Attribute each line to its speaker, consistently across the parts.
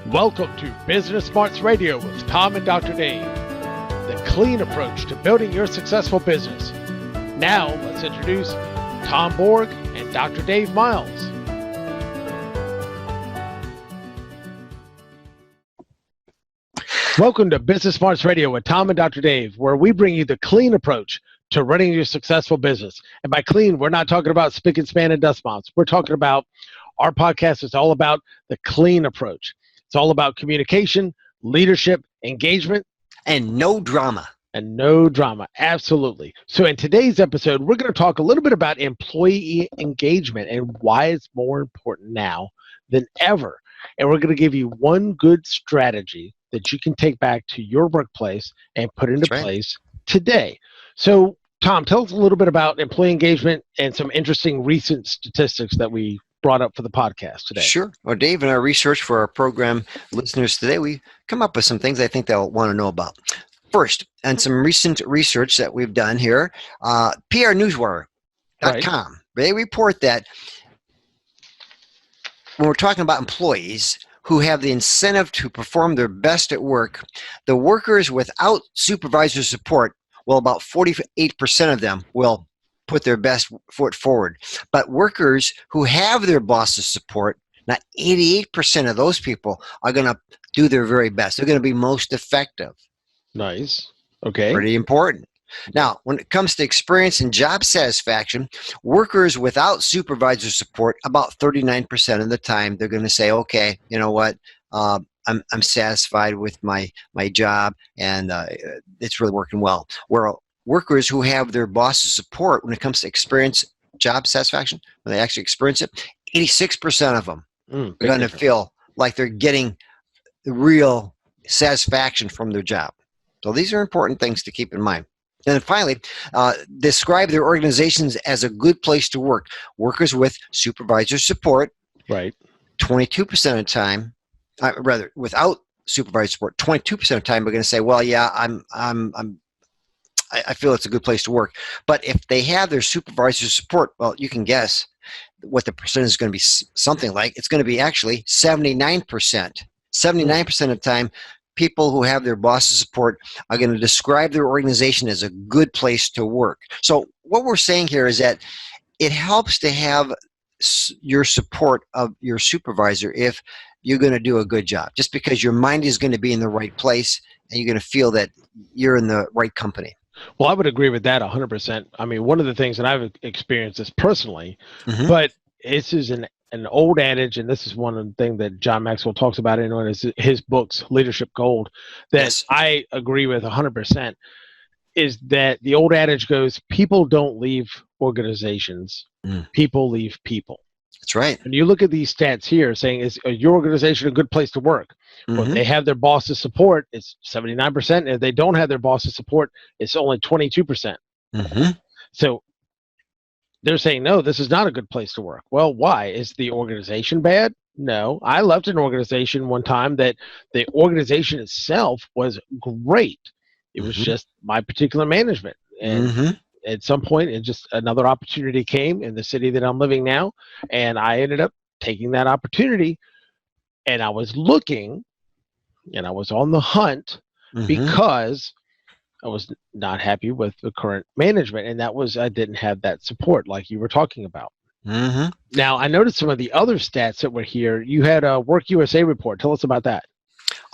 Speaker 1: Welcome to Business Smarts Radio with Tom and Dr. Dave, the clean approach to building your successful business. Now, let's introduce Tom Borg and Dr. Dave Miles. Welcome to Business Smarts Radio with Tom and Dr. Dave, where we bring you the clean approach to running your successful business. And by clean, we're not talking about spick and span and dust mops. We're talking about our podcast is all about the clean approach. It's all about communication, leadership, engagement.
Speaker 2: And no drama.
Speaker 1: And no drama, absolutely. So in today's episode, we're going to talk a little bit about employee engagement and why it's more important now than ever. And we're going to give you one good strategy that you can take back to your workplace and put into place today. So Tom, tell us a little bit about employee engagement and some interesting recent statistics that we brought up for the podcast today.
Speaker 2: Sure. Well, Dave, in our research for our program listeners today, we come up with some things I think they'll want to know about. First, and some recent research that we've done here, prnewswire.com, they report that when we're talking about employees who have the incentive to perform their best at work, the workers without supervisor support, well, about 48% of them will put their best foot forward. But workers who have their boss's support, not 88% of those people are going to do their very best. They're going to be most effective.
Speaker 1: Nice. Okay.
Speaker 2: Pretty important. Now, when it comes to experience and job satisfaction, workers without supervisor support, about 39% of the time, they're going to say, okay, you know what, I'm satisfied with my job, and it's really working well. Where workers who have their boss's support, when it comes to experience job satisfaction, when they actually experience it, 86% of them are going to feel like they're getting the real satisfaction from their job. So these are important things to keep in mind. And then finally, describe their organizations as a good place to work. Workers with supervisor support, 22% of the time, rather without supervisor support, 22% of the time, we're going to say, well, yeah, I feel it's a good place to work. But if they have their supervisor support, well, you can guess what the percentage is going to be something like. It's going to be actually 79%. 79% of the time, people who have their boss's support are going to describe their organization as a good place to work. So what we're saying here is that it helps to have your support of your supervisor if you're going to do a good job, just because your mind is going to be in the right place and you're going to feel that you're in the right company.
Speaker 1: Well, I would agree with that 100%. I mean, one of the things that I've experienced this personally, but this is an old adage, and this is one of the things that John Maxwell talks about in one of his books, Leadership Gold, that I agree with 100%, is that the old adage goes, people don't leave organizations, people leave people.
Speaker 2: That's right.
Speaker 1: And you look at these stats here saying, is your organization a good place to work? Well, if they have their boss's support, it's 79%. If they don't have their boss's support, it's only 22%. So they're saying, no, this is not a good place to work. Well, why? Is the organization bad? No. I left an organization one time that the organization itself was great. It was just my particular management. And at some point, it just another opportunity came in the city that I'm living now, and I ended up taking that opportunity. And I was looking, and I was on the hunt because I was not happy with the current management, and that was I didn't have that support like you were talking about. Now, I noticed some of the other stats that were here. You had a Work USA report. Tell us about that.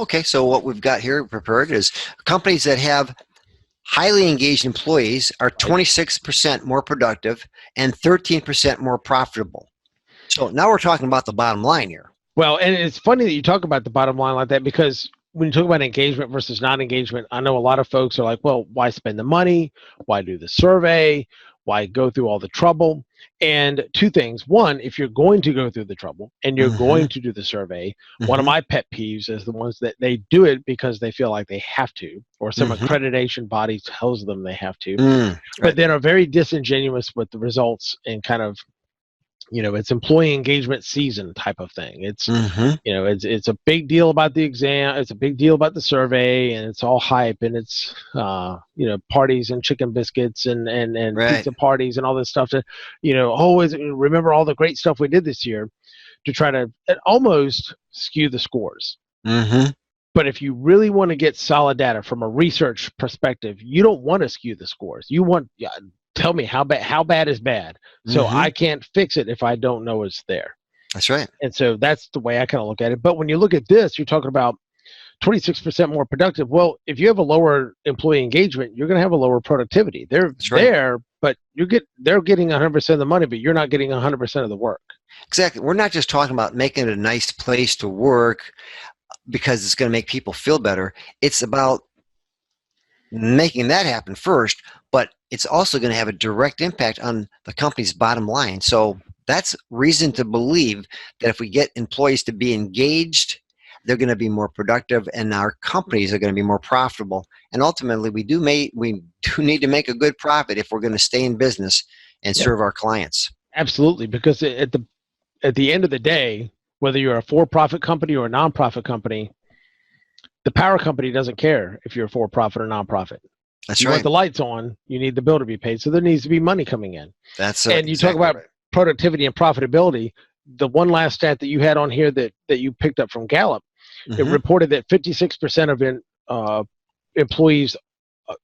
Speaker 2: Okay, so what we've got here prepared is companies that have highly engaged employees are 26% more productive and 13% more profitable. So now we're talking about the bottom line here.
Speaker 1: Well, and it's funny that you talk about the bottom line like that, because when you talk about engagement versus non-engagement, I know a lot of folks are like, well, why spend the money? Why do the survey? Why go through all the trouble? And two things. One, if you're going to go through the trouble and you're going to do the survey, one of my pet peeves is the ones that they do it because they feel like they have to, or some accreditation body tells them they have to, but then are very disingenuous with the results and kind of, you know, it's employee engagement season type of thing. It's, you know, it's a big deal about the exam. It's a big deal about the survey, and it's all hype, and it's, you know, parties and chicken biscuits and pizza parties and all this stuff to, you know, always remember all the great stuff we did this year to try to almost skew the scores.
Speaker 2: Mm-hmm.
Speaker 1: But if you really want to get solid data from a research perspective, you don't want to skew the scores. You want, tell me how bad is bad. So
Speaker 2: Mm-hmm.
Speaker 1: I can't fix it if I don't know it's there.
Speaker 2: That's right.
Speaker 1: And so that's the way I kind of look at it. But when you look at this, you're talking about 26% more productive. Well, if you have a lower employee engagement, you're going to have a lower productivity. They're there, but they're getting 100% of the money, but you're not getting 100% of the work.
Speaker 2: Exactly. We're not just talking about making it a nice place to work because it's going to make people feel better. It's about making that happen first, but it's also going to have a direct impact on the company's bottom line. So that's reason to believe that if we get employees to be engaged, they're going to be more productive, and our companies are going to be more profitable. And ultimately, we do need to make a good profit if we're going to stay in business and serve our clients.
Speaker 1: Absolutely, because at the end of the day, whether you're a for-profit company or a non-profit company, the power company doesn't care if you're a for-profit or non-profit.
Speaker 2: That's
Speaker 1: you
Speaker 2: right.
Speaker 1: want the lights on, you need the bill to be paid, so there needs to be money coming in. And you
Speaker 2: exactly
Speaker 1: talk about productivity and profitability. The one last stat that you had on here that you picked up from Gallup, it reported that 56% of employees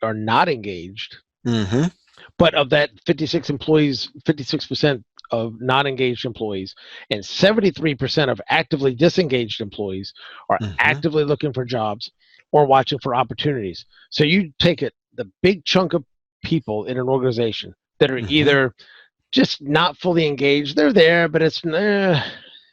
Speaker 1: are not engaged. But of that 56% of not engaged employees and 73% of actively disengaged employees are actively looking for jobs or watching for opportunities. So you take it, the big chunk of people in an organization that are either just not fully engaged, they're there, but it's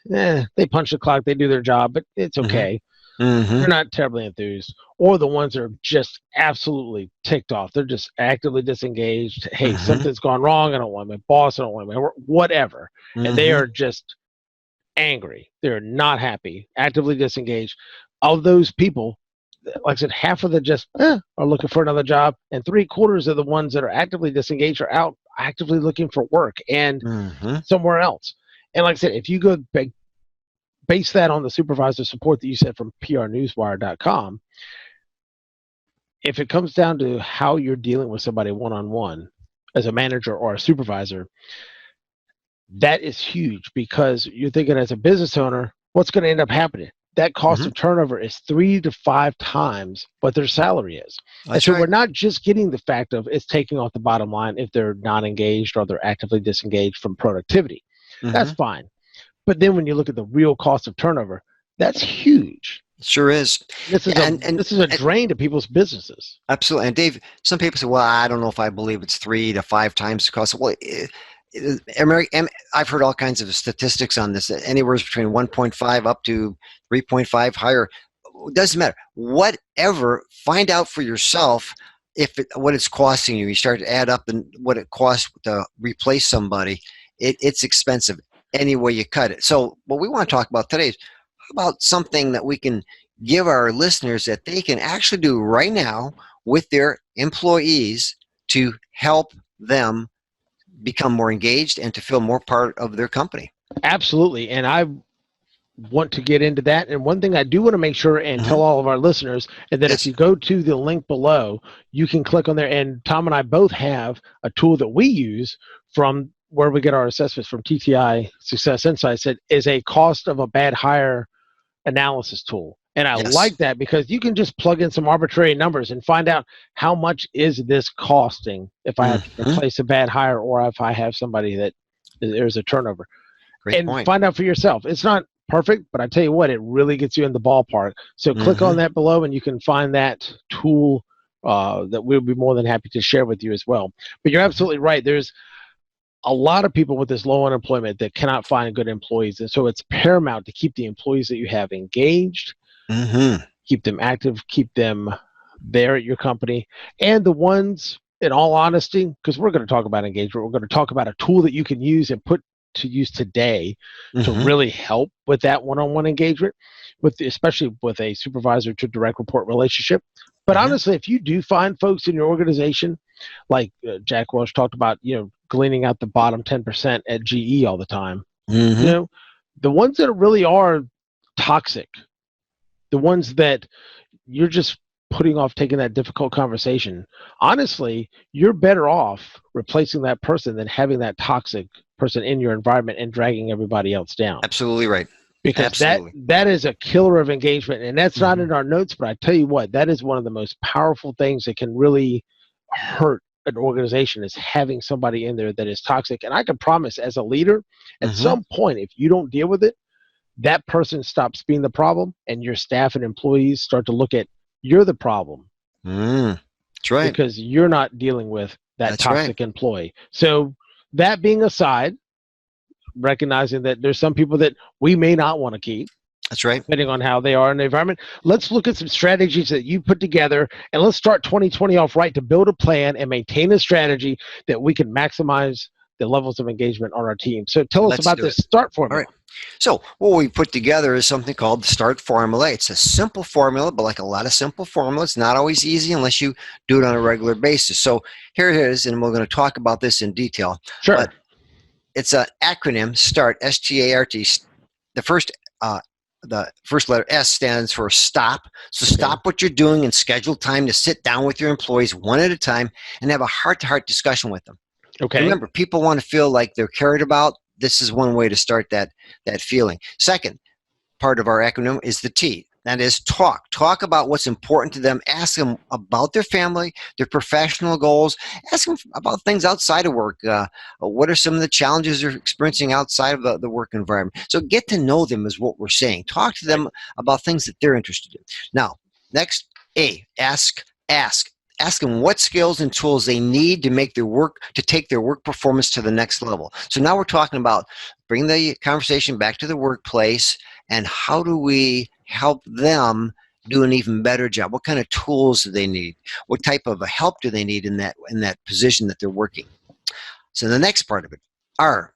Speaker 1: they punch the clock, they do their job, but it's okay. They're not terribly enthused. Or the ones that are just absolutely ticked off. They're just actively disengaged. Hey, something's gone wrong. I don't want my boss. I don't want my work, whatever. And they are just angry. They're not happy, actively disengaged. Of those people, like I said, half of the just are looking for another job, and 3/4 of the ones that are actively disengaged are out actively looking for work and somewhere else. And like I said, if you go base that on the supervisor support that you said from prnewswire.com, if it comes down to how you're dealing with somebody one-on-one as a manager or a supervisor, that is huge, because you're thinking as a business owner, what's going to end up happening? That cost of turnover is 3 to 5 times what their salary is. And so we're not just getting the fact of it's taking off the bottom line if they're not engaged or they're actively disengaged from productivity. That's fine. But then when you look at the real cost of turnover, that's huge.
Speaker 2: It sure is.
Speaker 1: This is a drain to people's businesses.
Speaker 2: Absolutely. And Dave, some people say, well, I don't know if I believe it's 3 to 5 times the cost. Well, I've heard all kinds of statistics on this, anywhere between 1.5 up to 3.5 higher. It doesn't matter. Whatever, find out for yourself what it's costing you. You start to add up what it costs to replace somebody. It's expensive any way you cut it. So what we want to talk about today is about something that we can give our listeners that they can actually do right now with their employees to help them become more engaged and to feel more part of their company.
Speaker 1: Absolutely. And I want to get into that. And one thing I do want to make sure and tell all of our listeners is that if you go to the link below, you can click on there. And Tom and I both have a tool that we use from where we get our assessments from TTI Success Insights, that is a cost of a bad hire analysis tool. And I like that, because you can just plug in some arbitrary numbers and find out how much is this costing if I have to replace a bad hire or if I have somebody that there's a turnover.
Speaker 2: Great point.
Speaker 1: Find out for yourself. It's not perfect, but I tell you what, it really gets you in the ballpark. So click on that below and you can find that tool that we'll be more than happy to share with you as well. But you're absolutely right. There's a lot of people with this low unemployment that cannot find good employees. And so it's paramount to keep the employees that you have engaged, keep them active, keep them there at your company. And the ones, in all honesty, because we're going to talk about engagement, we're going to talk about a tool that you can use and put to use today to really help with that one-on-one engagement, especially with a supervisor to direct report relationship. But honestly, if you do find folks in your organization, like Jack Welch talked about, gleaning out the bottom 10% at GE all the time, the ones that really are toxic, the ones that you're just putting off taking that difficult conversation, honestly, you're better off replacing that person than having that toxic person in your environment and dragging everybody else down.
Speaker 2: Absolutely right.
Speaker 1: because
Speaker 2: Absolutely.
Speaker 1: that is a killer of engagement, and that's not
Speaker 2: Mhm.
Speaker 1: in our notes, but I tell you what, that is one of the most powerful things that can really hurt an organization, is having somebody in there that is toxic. And I can promise, as a leader, at
Speaker 2: Mhm.
Speaker 1: some point, if you don't deal with it, that person stops being the problem, and your staff and employees start to look at, you're the problem
Speaker 2: That's right.
Speaker 1: because you're not dealing with that
Speaker 2: That's right.
Speaker 1: toxic employee. So that being aside, recognizing that there's some people that we may not want to keep,
Speaker 2: That's right.
Speaker 1: depending on how they are in the environment. Let's look at some strategies that you put together, and let's start 2020 off right to build a plan and maintain a strategy that we can maximize the levels of engagement on our team. So tell us
Speaker 2: Let's
Speaker 1: about
Speaker 2: do
Speaker 1: this
Speaker 2: it.
Speaker 1: START
Speaker 2: All
Speaker 1: formula.
Speaker 2: right. So what we put together is something called the START formula. It's a simple formula, but like a lot of simple formulas, it's not always easy unless you do it on a regular basis. So here it is, and we're going to talk about this in detail. But
Speaker 1: Sure.
Speaker 2: it's an acronym, START, S-T-A-R-T. The first the first letter S stands for stop. So stop what you're doing and schedule time to sit down with your employees one at a time and have a heart-to-heart discussion with them.
Speaker 1: Okay.
Speaker 2: Remember, people want to feel like they're cared about. This is one way to start that feeling. Second part of our acronym is the T. That is talk. Talk about what's important to them. Ask them about their family, their professional goals. Ask them about things outside of work. What are some of the challenges they're experiencing outside of the work environment? So get to know them is what we're saying. Talk to them about things that they're interested in. Now, next, A, ask. Ask them what skills and tools they need to make their work, to take their work performance to the next level. So now we're talking about bringing the conversation back to the workplace, and how do we help them do an even better job? What kind of tools do they need? What type of help do they need in that position that they're working? So the next part of it, R,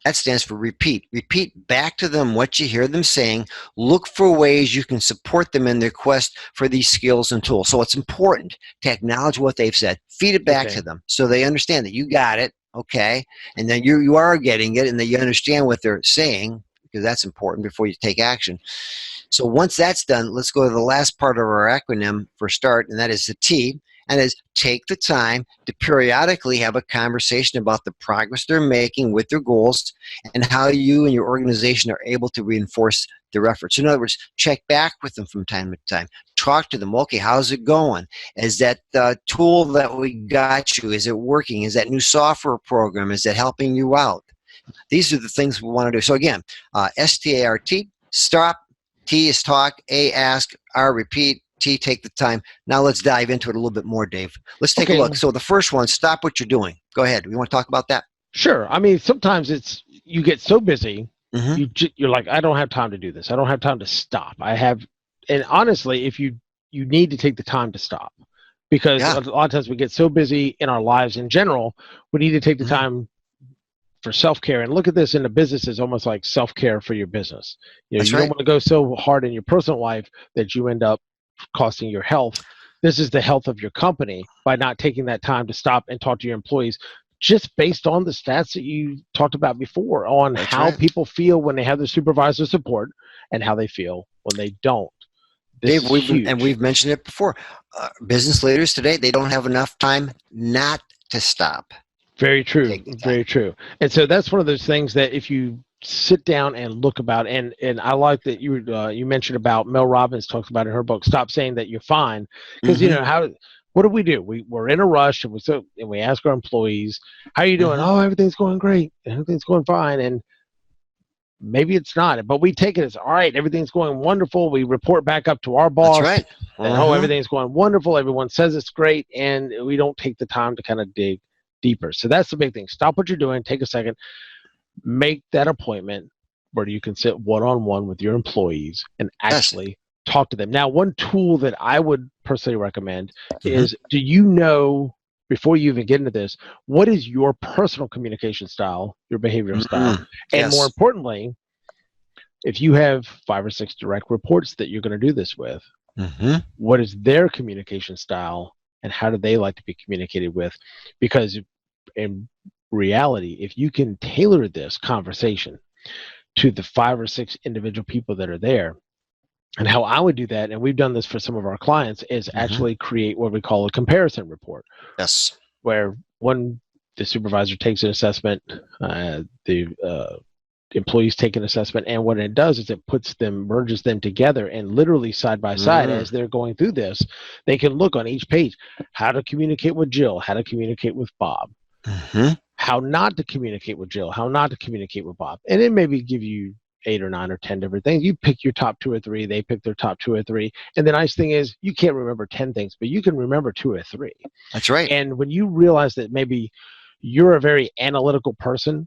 Speaker 2: that stands for repeat. Repeat back to them what you hear them saying. Look for ways you can support them in their quest for these skills and tools. So it's important to acknowledge what they've said. Feed it back to them so they understand that you got it, okay? And then you are getting it, and that you understand what they're saying, because that's important before you take action. So once that's done, let's go to the last part of our acronym for START, and that is the T, and is take the time to periodically have a conversation about the progress they're making with their goals and how you and your organization are able to reinforce their efforts. In other words, check back with them from time to time. Talk to them. Okay, how's it going? Is that tool that we got you, is it working? Is that new software program, is that helping you out? These are the things we want to do. So again, START, stop. T is talk. A, ask. R, repeat. T, take the time. Now let's dive into it a little bit more, Dave. Let's take a look. So the first one, stop what you're doing. Go ahead. We want to talk about that?
Speaker 1: Sure. I mean, sometimes it's, you get so busy, you're like, I don't have time to do this. I don't have time to stop. And honestly, if you need to take the time to stop, because a lot of times we get so busy in our lives in general, we need to take the time for self-care. And look at this in the business as almost like self-care for your business. You know, you don't want to go so hard in your personal life that you end up costing your health. This is the health of your company by not taking that time to stop and talk to your employees, just based on the stats that you talked about before on how people feel when they have their supervisor support and how they feel when they don't. This
Speaker 2: Dave,
Speaker 1: is huge.
Speaker 2: we've mentioned it before. Business leaders today, they don't have enough time not to stop.
Speaker 1: Very true. Very true. And so that's one of those things that if you sit down and look about, and I like that you mentioned about Mel Robbins talks about in her book, Stop Saying That You're Fine, because you know what do? We're in a rush, and we ask our employees, how are you doing? Oh, everything's going great. Everything's going fine. And maybe it's not, but we take it as, all right, everything's going wonderful. We report back up to our boss.
Speaker 2: That's right.
Speaker 1: And, oh, everything's going wonderful. Everyone says it's great. And we don't take the time to kind of dig deeper. So that's the big thing. Stop what you're doing. Take a second. Make that appointment where you can sit one-on-one with your employees and actually talk to them. Now, one tool that I would personally recommend is, do you know, before you even get into this, what is your personal communication style, your behavioral style? And more importantly, if you have 5 or 6 direct reports that you're going to do this with, what is their communication style and how do they like to be communicated with? Because in reality, if you can tailor this conversation to the 5 or 6 individual people that are there, and how I would do that, and we've done this for some of our clients, is actually create what we call a comparison report. Where the supervisor takes an assessment, the employees take an assessment, and what it does is it merges them together, and literally side by side as they're going through this, they can look on each page how to communicate with Jill, how to communicate with Bob, how not to communicate with Jill, how not to communicate with Bob, and it maybe give you 8 or 9 or 10 different things. You pick your top 2 or 3, they pick their top 2 or 3, and the nice thing is you can't remember 10 things, but you can remember 2 or 3.
Speaker 2: That's right.
Speaker 1: And when you realize that maybe you're a very analytical person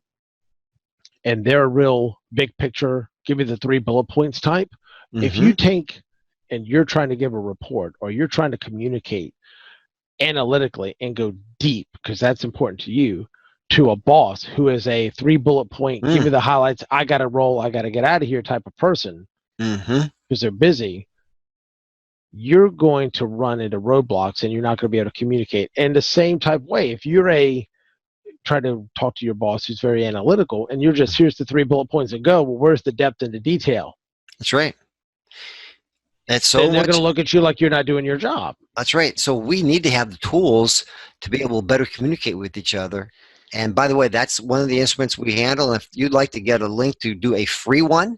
Speaker 1: and they're a real big picture, give me the 3 bullet points type. If you take and you're trying to give a report or you're trying to communicate analytically and go deep, because that's important to you, to a boss who is a 3 bullet point, give me the highlights, I got to roll, I got to get out of here type of person, because they're busy, you're going to run into roadblocks and you're not going to be able to communicate. And the same type way, if you're try to talk to your boss who's very analytical and you're just, here's the 3 bullet points and go, well, where's the depth and the detail?
Speaker 2: That's right. That's so
Speaker 1: then they're going to look at you like you're not doing your job.
Speaker 2: That's right. So we need to have the tools to be able to better communicate with each other. And by the way, that's one of the instruments we handle. And if you'd like to get a link to do a free one,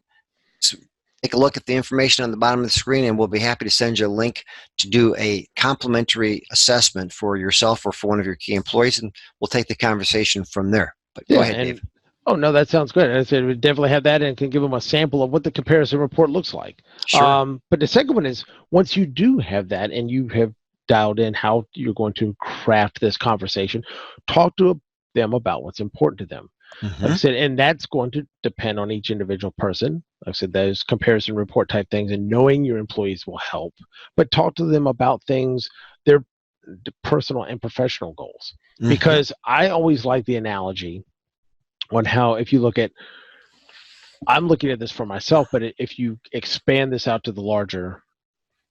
Speaker 2: take a look at the information on the bottom of the screen, and we'll be happy to send you a link to do a complimentary assessment for yourself or for one of your key employees, and we'll take the conversation from there. But go ahead, Dave.
Speaker 1: Oh, no, that sounds good. I said we definitely have that and can give them a sample of what the comparison report looks like.
Speaker 2: Sure.
Speaker 1: But the second one is, once you do have that and you have dialed in how you're going to craft this conversation, talk to them about what's important to them. Like I said, and that's going to depend on each individual person. Like I said, those comparison report type things, and knowing your employees will help. But talk to them about things, their personal and professional goals. Because I always like the analogy on how, if you look at, I'm looking at this for myself, but if you expand this out to the larger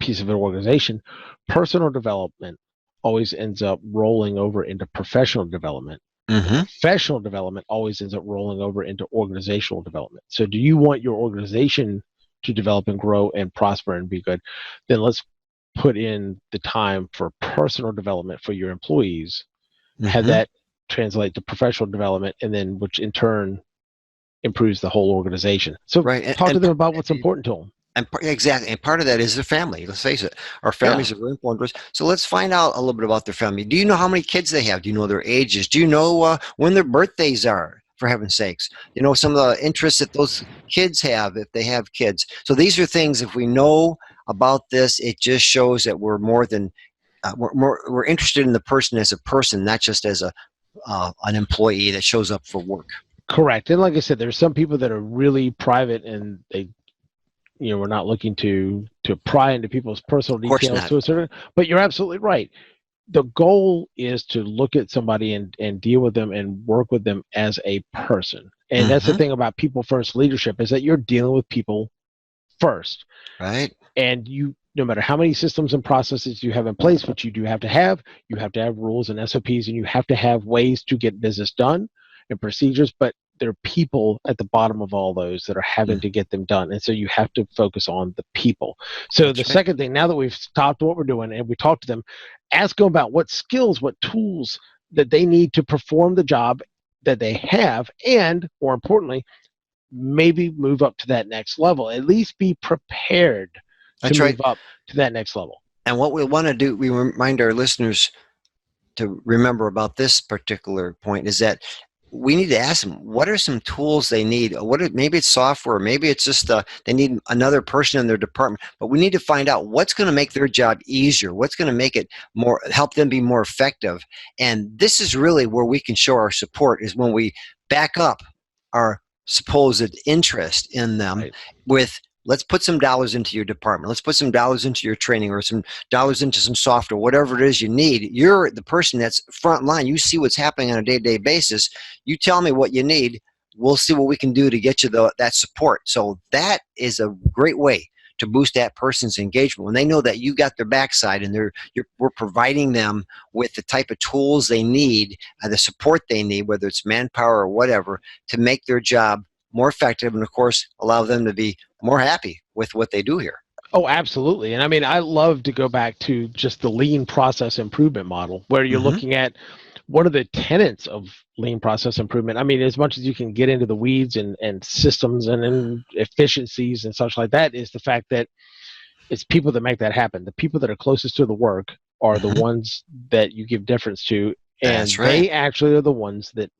Speaker 1: piece of an organization, personal development always ends up rolling over into professional development. Professional development always ends up rolling over into organizational development. So do you want your organization to develop and grow and prosper and be good? Then let's put in the time for personal development for your employees, have that translate to professional development, and then which in turn improves the whole organization. So talk to them about what's important to them.
Speaker 2: And exactly, and part of that is their family. Let's face it, our families are very important to us. So let's find out a little bit about their family. Do you know how many kids they have? Do you know their ages? Do you know when their birthdays are, for heaven's sakes? You know, some of the interests that those kids have, if they have kids. So these are things, if we know about this, it just shows that we're more than, we're interested in the person as a person, not just as an employee that shows up for work.
Speaker 1: Correct. And like I said, there's some people that are really private and they, we're not looking to pry into people's personal details to a certain, but you're absolutely right. The goal is to look at somebody and deal with them and work with them as a person. And that's the thing about people first leadership, is that you're dealing with people first.
Speaker 2: Right.
Speaker 1: And no matter how many systems and processes you have in place, which you do have to have, you have to have rules and SOPs, and you have to have ways to get business done and procedures, but there are people at the bottom of all those that are having to get them done. And so you have to focus on the people. So the second thing, now that we've stopped what we're doing and we talked to them, ask them about what skills, what tools that they need to perform the job that they have, and more importantly, maybe move up to that next level. At least be prepared to move up to that next level.
Speaker 2: And what we want to do, we remind our listeners to remember about this particular point, is that we need to ask them, what are some tools they need? Maybe it's software, maybe it's just they need another person in their department, but we need to find out what's going to make their job easier, what's going to make it help them be more effective. And this is really where we can show our support, is when we back up our supposed interest in them with, let's put some dollars into your department. Let's put some dollars into your training, or some dollars into some software, whatever it is you need. You're the person that's front line. You see what's happening on a day-to-day basis. You tell me what you need. We'll see what we can do to get you that support. So that is a great way to boost that person's engagement. When they know that you got their backside and we're providing them with the type of tools they need, the support they need, whether it's manpower or whatever, to make their job more effective, and of course allow them to be more happy with what they do here.
Speaker 1: Oh, absolutely. And I love to go back to just the lean process improvement model, where you're looking at one of the tenets of lean process improvement, I mean, as much as you can get into the weeds and systems and efficiencies and such like that, is the fact that it's people that make that happen. The people that are closest to the work are the ones that you give deference to, and
Speaker 2: That's right.
Speaker 1: they actually are the ones that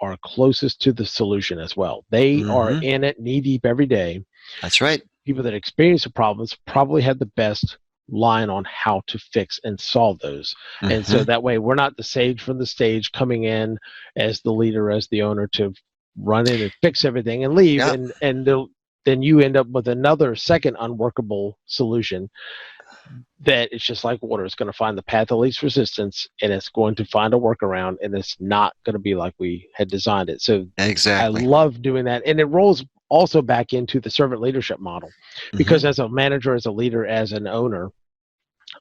Speaker 1: are closest to the solution as well. They are in it knee deep every day.
Speaker 2: That's right.
Speaker 1: People that experience the problems probably have the best line on how to fix and solve those. And so that way we're not the sage from the stage coming in as the leader, as the owner, to run in and fix everything and leave.
Speaker 2: Yep.
Speaker 1: And then you end up with another second unworkable solution that it's just like water. It's going to find the path of least resistance, and it's going to find a workaround, and it's not going to be like we had designed it. So
Speaker 2: exactly.
Speaker 1: I love doing that. And it rolls also back into the servant leadership model, because as a manager, as a leader, as an owner,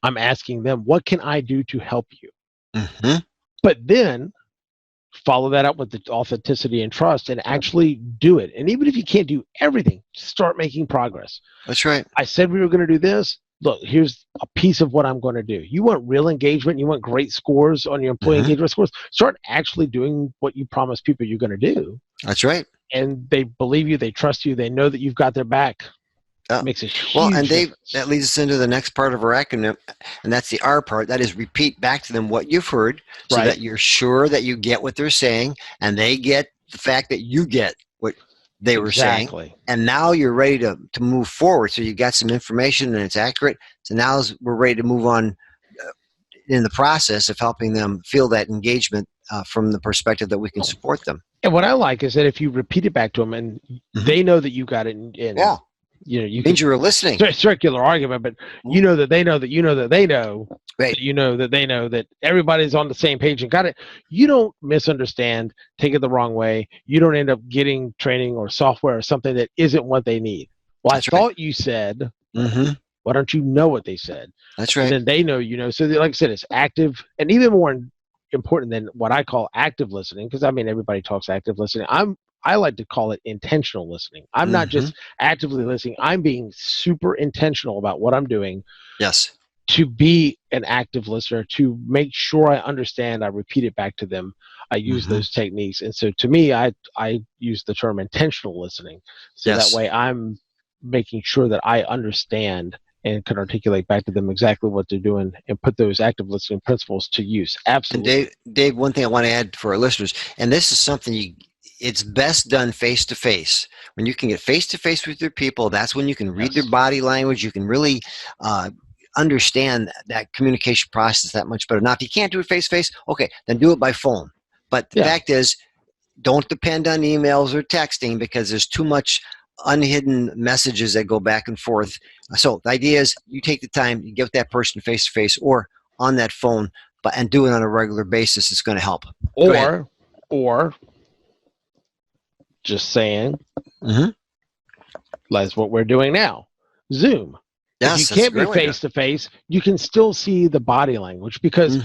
Speaker 1: I'm asking them, what can I do to help you? But then follow that up with the authenticity and trust and actually do it. And even if you can't do everything, start making progress.
Speaker 2: That's right.
Speaker 1: I said we were going to do this. Look, here's a piece of what I'm going to do. You want real engagement? You want great scores on your employee engagement scores? Start actually doing what you promise people you're going to do.
Speaker 2: That's right.
Speaker 1: And they believe you. They trust you. They know that you've got their back. It makes a huge difference.
Speaker 2: That leads us into the next part of our acronym, and that's the R part. That is, repeat back to them what you've heard, so that you're sure that you get what they're saying, and they get the fact that you get what they were saying. And now you're ready to move forward. So you got some information and it's accurate. So now we're ready to move on in the process of helping them feel that engagement from the perspective that we can support them.
Speaker 1: And what I like is that if you repeat it back to them and they know that you got it in you know, you
Speaker 2: means you were listening.
Speaker 1: Circular argument, but you know that they know that you know that they know
Speaker 2: right.
Speaker 1: that you know that they know that everybody's on the same page and got it. You don't misunderstand, take it the wrong way. You don't end up getting training or software or something that isn't what they need. Well, I thought you said, why don't you know what they said?
Speaker 2: That's right.
Speaker 1: And then they know, you know. So like I said, it's active, and even more important than what I call active listening, because I mean, everybody talks active listening. I like to call it intentional listening. I'm not just actively listening. I'm being super intentional about what I'm doing.
Speaker 2: Yes.
Speaker 1: To be an active listener, to make sure I understand, I repeat it back to them. I use those techniques. And so to me, I use the term intentional listening. So that way I'm making sure that I understand and can articulate back to them exactly what they're doing and put those active listening principles to use. Absolutely.
Speaker 2: And Dave, one thing I want to add for our listeners, and this is something it's best done face-to-face. When you can get face-to-face with your people, that's when you can read their body language. You can really understand that communication process that much better. Now, if you can't do it face-to-face, okay, then do it by phone. But the fact is, don't depend on emails or texting, because there's too much unhidden messages that go back and forth. So the idea is you take the time, you get that person face-to-face or on that phone, and do it on a regular basis. It's going to help.
Speaker 1: Or just saying, that's what we're doing now. Zoom.
Speaker 2: Yes,
Speaker 1: if you can't be face-to-face, you can still see the body language, because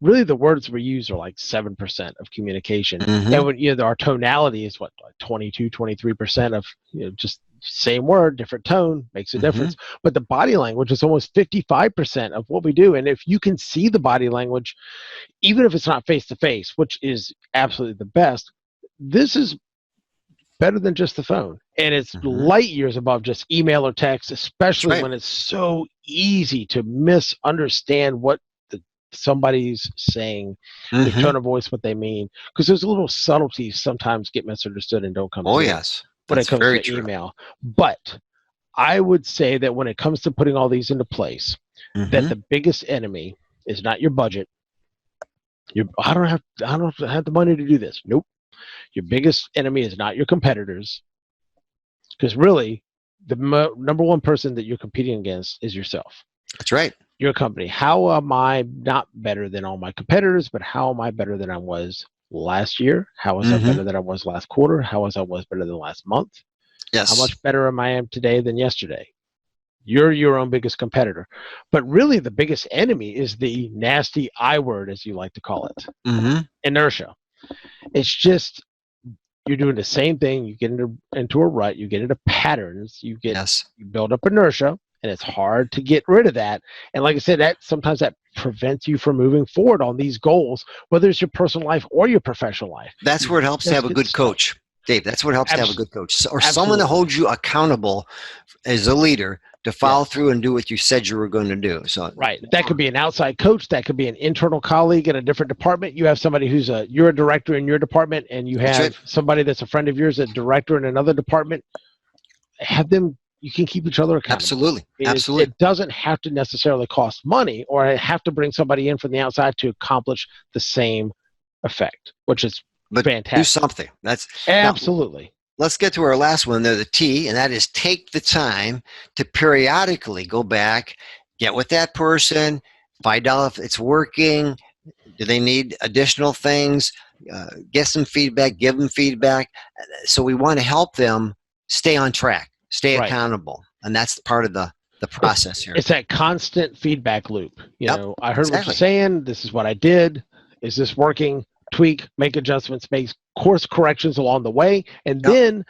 Speaker 1: really the words we use are like 7% of communication. And when our tonality is what, like 22, 23% of just same word, different tone makes a difference. But the body language is almost 55% of what we do. And if you can see the body language, even if it's not face-to-face, which is absolutely the best, this is better than just the phone. And it's light years above just email or text, especially when it's so easy to misunderstand what somebody's saying, the tone of voice, what they mean. Because those little subtleties sometimes get misunderstood and don't come through.
Speaker 2: Yes.
Speaker 1: When it comes to email. But I would say that when it comes to putting all these into place, that the biggest enemy is not your budget. I don't have the money to do this. Nope. Your biggest enemy is not your competitors, because really the number one person that you're competing against is yourself.
Speaker 2: That's right.
Speaker 1: Your company. How am I not better than all my competitors, but how am I better than I was last year? How was I better than I was last quarter? How was I better than last month?
Speaker 2: Yes.
Speaker 1: How much better am I today than yesterday? You're your own biggest competitor. But really the biggest enemy is the nasty I word, as you like to call it. Inertia. It's just you're doing the same thing. You get into a rut. You get into patterns. You build up inertia, and it's hard to get rid of that. And like I said, that sometimes that prevents you from moving forward on these goals, whether it's your personal life or your professional life.
Speaker 2: That's where it helps to have a good coach, Dave. That's what helps to have a good coach, or someone that holds you accountable as a leader to follow through and do what you said you were going to do. So
Speaker 1: right, that could be an outside coach, that could be an internal colleague in a different department. You have somebody who's you're a director in your department, and you have somebody that's a friend of yours, a director in another department. Have them. You can keep each other accountable.
Speaker 2: Absolutely.
Speaker 1: It doesn't have to necessarily cost money, or have to bring somebody in from the outside to accomplish the same effect, which is fantastic.
Speaker 2: Do something. That's
Speaker 1: absolutely.
Speaker 2: Now, let's get to our last one there, the T, and that is take the time to periodically go back, get with that person, find out if it's working. Do they need additional things? Get some feedback, give them feedback. So we want to help them stay on track, stay accountable. And that's part of the process here.
Speaker 1: It's that constant feedback loop. You know, I heard what you're saying. This is what I did. Is this working? Tweak, make adjustments, make course corrections along the way, and then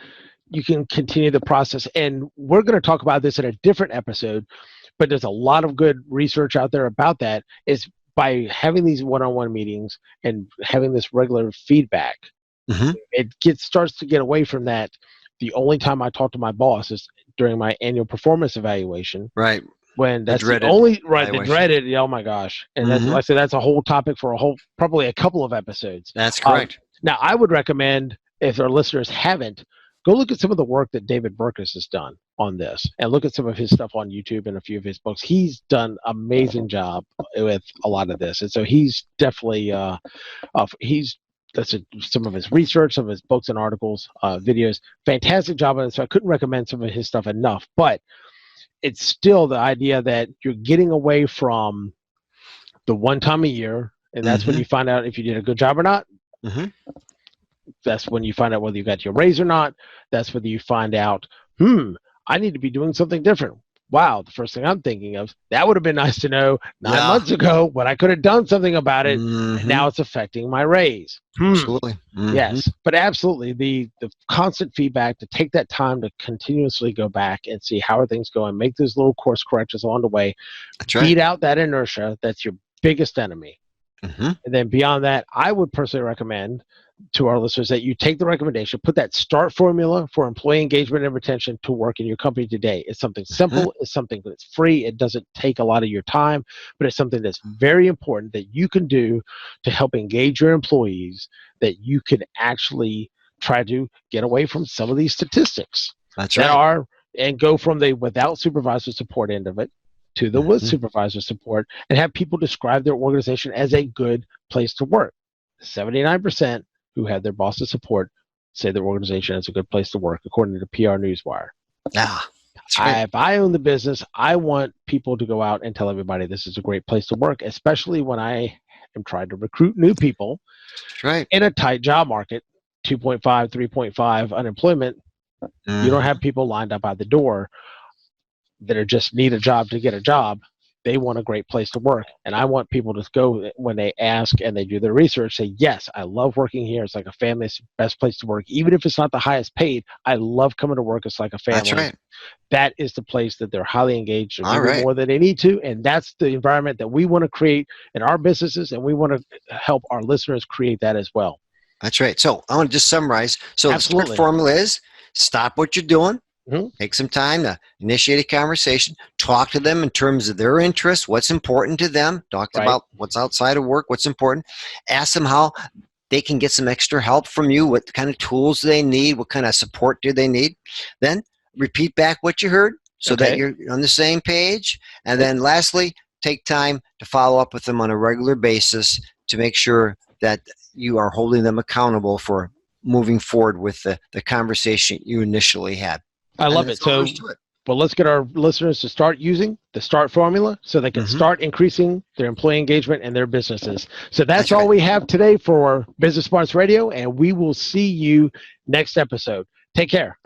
Speaker 1: you can continue the process. And we're going to talk about this in a different episode, but there's a lot of good research out there about that. Is by having these one-on-one meetings and having this regular feedback, it starts to get away from that. The only time I talk to my boss is during my annual performance evaluation.
Speaker 2: Right.
Speaker 1: When that's the only the dreaded, oh my gosh. And that's, like I said, that's a whole topic for probably a couple of episodes.
Speaker 2: That's correct.
Speaker 1: Now, I would recommend, if our listeners haven't, go look at some of the work that David Burkus has done on this, and look at some of his stuff on YouTube and a few of his books. He's done an amazing job with a lot of this. And so he's definitely, some of his research, some of his books and articles, videos, fantastic job on it. So I couldn't recommend some of his stuff enough, but it's still the idea that you're getting away from the one time a year, and that's when you find out if you did a good job or not. That's when you find out whether you got your raise or not. That's whether you find out, I need to be doing something different. Wow, the first thing I'm thinking of, that would have been nice to know 9 months ago when I could have done something about it, and now it's affecting my raise.
Speaker 2: Absolutely.
Speaker 1: Yes, but absolutely, the constant feedback, to take that time to continuously go back and see how are things going, make those little course corrections along the way, beat out that inertia. That's your biggest enemy. And then beyond that, I would personally recommend to our listeners that you take the recommendation, put that START formula for employee engagement and retention to work in your company today. It's something simple. It's something that's free. It doesn't take a lot of your time, but it's something that's very important that you can do to help engage your employees, that you can actually try to get away from some of these statistics and go from the without supervisor support end of it to the with supervisor support, and have people describe their organization as a good place to work. 79% who had their boss's support say their organization is a good place to work, according to PR Newswire. If I own the business, I want people to go out and tell everybody this is a great place to work, especially when I am trying to recruit new people in a tight job market, 2.5, 3.5 unemployment. You don't have people lined up at the door that are just need a job to get a job. They want a great place to work. And I want people to go, when they ask and they do their research, say, yes, I love working here. It's like a family. It's the best place to work. Even if it's not the highest paid, I love coming to work. It's like a family.
Speaker 2: That's right.
Speaker 1: That is the place that they're highly engaged and more than they need to. And that's the environment that we want to create in our businesses. And we want to help our listeners create that as well.
Speaker 2: That's right. So I want to just summarize. So the START formula is stop what you're doing. Take some time to initiate a conversation, talk to them in terms of their interests, what's important to them, talk about what's outside of work, what's important, ask them how they can get some extra help from you, what kind of tools do they need, what kind of support do they need. Then repeat back what you heard so that you're on the same page. And then lastly, take time to follow up with them on a regular basis to make sure that you are holding them accountable for moving forward with the conversation you initially had.
Speaker 1: I love it. So, well, let's get our listeners to start using the START formula so they can start increasing their employee engagement and their businesses. So that's all we have today for Business Smarts Radio, and we will see you next episode. Take care.